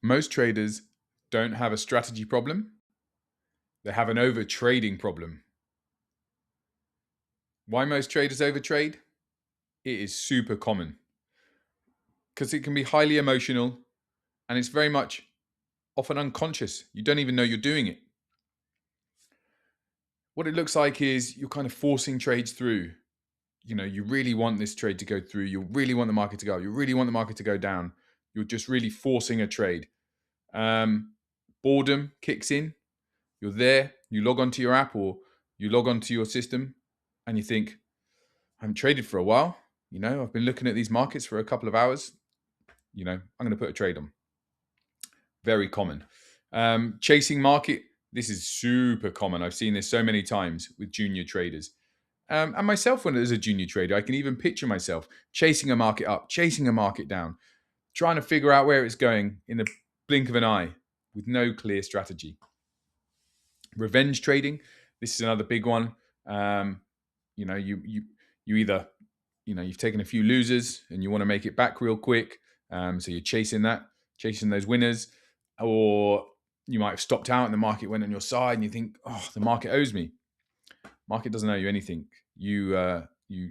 Most traders don't have a strategy problem. They have an overtrading problem. Why most traders overtrade? It is super common because it can be highly emotional and it's very much often unconscious. You don't even know you're doing it. What it looks like is you're kind of forcing trades through. You really want this trade to go through. You really want the market to go up. You really want the market to go down. You're just really forcing a trade. Boredom kicks in. You're there. You log onto your app or you log onto your system and you think, I haven't traded for a while. I've been looking at these markets for a couple of hours. I'm going to put a trade on. Very common. Chasing market. This is super common. I've seen this so many times with junior traders. And myself, when as a junior trader, I can even picture myself chasing a market up, chasing a market down, trying to figure out where it's going in the blink of an eye with no clear strategy. Revenge trading. This is another big one. You either, you've taken a few losers and you want to make it back real quick. So you're chasing those winners, or you might have stopped out and the market went on your side and you think, oh, the market owes me. Market doesn't owe you anything. You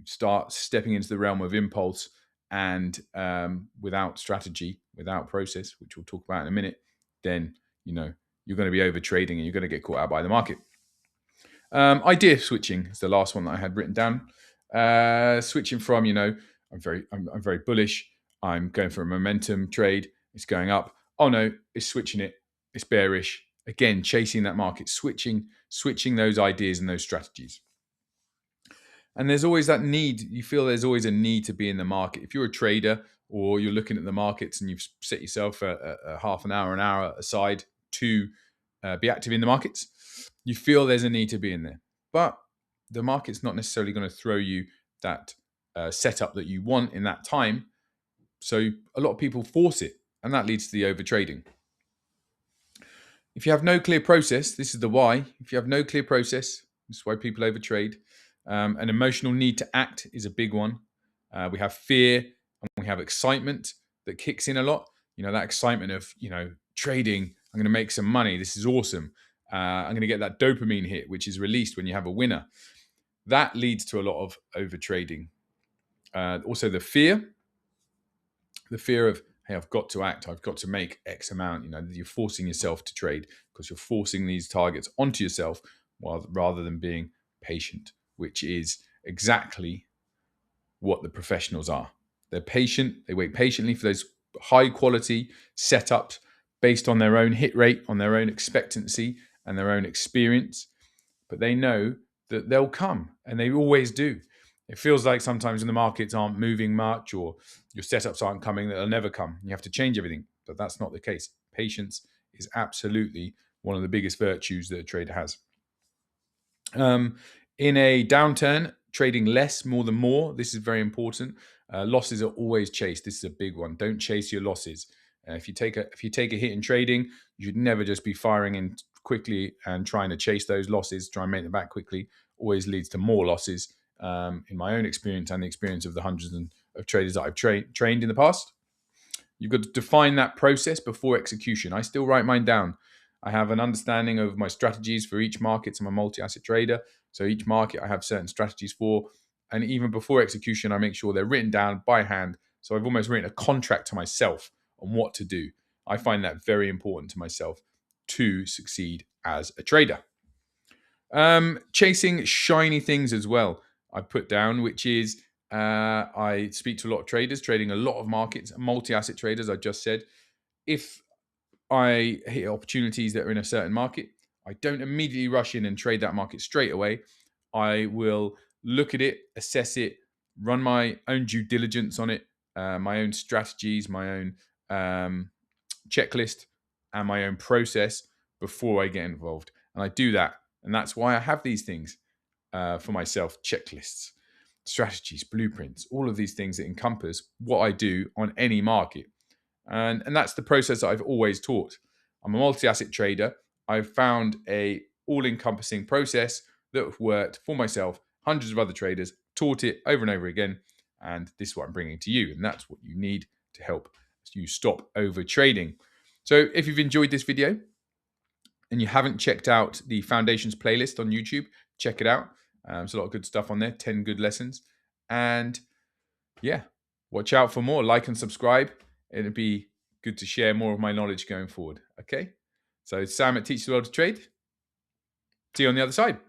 start stepping into the realm of impulse and without strategy, without process, which we'll talk about in a minute, then you're going to be over trading and you're going to get caught out by the market. Idea switching is the last one that I had written down. Switching from, I'm very bullish. I'm going for a momentum trade. It's going up. Oh no, it's switching it. It's bearish. Again, chasing that market, switching those ideas and those strategies. And there's always that need. You feel there's always a need to be in the market. If you're a trader or you're looking at the markets and you've set yourself a half an hour aside to be active in the markets, you feel there's a need to be in there. But the market's not necessarily going to throw you that setup that you want in that time. So a lot of people force it, and that leads to the overtrading. If you have no clear process, this is the why. If you have no clear process, this is why people overtrade. An emotional need to act is a big one. We have fear and we have excitement that kicks in a lot. That excitement of, trading, I'm going to make some money. This is awesome. I'm going to get that dopamine hit, which is released when you have a winner. That leads to a lot of overtrading. Also the fear of, hey, I've got to act. I've got to make X amount. You're forcing yourself to trade because you're forcing these targets onto yourself rather than being patient, which is exactly what the professionals are. They're patient. They wait patiently for those high quality setups based on their own hit rate, on their own expectancy and their own experience. But they know that they'll come, and they always do. It feels like sometimes when the markets aren't moving much or your setups aren't coming, that they'll never come. You have to change everything, but that's not the case. Patience is absolutely one of the biggest virtues that a trader has. In a downturn, trading less more than more. This is very important. Losses are always chased. This is a big one. Don't chase your losses. If you take a hit in trading, you should never just be firing in quickly and trying to chase those losses, try and make them back quickly. Always leads to more losses. In my own experience and the experience of the hundreds of traders that I've trained in the past. You've got to define that process before execution. I still write mine down. I have an understanding of my strategies for each market. So I'm a multi-asset trader. So each market I have certain strategies for. And even before execution, I make sure they're written down by hand. So I've almost written a contract to myself on what to do. I find that very important to myself to succeed as a trader. Chasing shiny things as well, I put down, which is I speak to a lot of traders, trading a lot of markets, multi-asset traders, I just said. If I hit opportunities that are in a certain market, I don't immediately rush in and trade that market straight away. I will look at it, assess it, run my own due diligence on it, my own strategies, my own checklist, and my own process before I get involved. And I do that. And that's why I have these things for myself: checklists, strategies, blueprints, all of these things that encompass what I do on any market. And that's the process that I've always taught. I'm a multi-asset trader. I've found a all-encompassing process that worked for myself, hundreds of other traders, taught it over and over again. And this is what I'm bringing to you. And that's what you need to help you stop over trading. So if you've enjoyed this video and you haven't checked out the Foundations playlist on YouTube, check it out. There's a lot of good stuff on there, 10 good lessons. And yeah, watch out for more. Like and subscribe. It'd be good to share more of my knowledge going forward. Okay? So Sam at Teach the World to Trade. See you on the other side.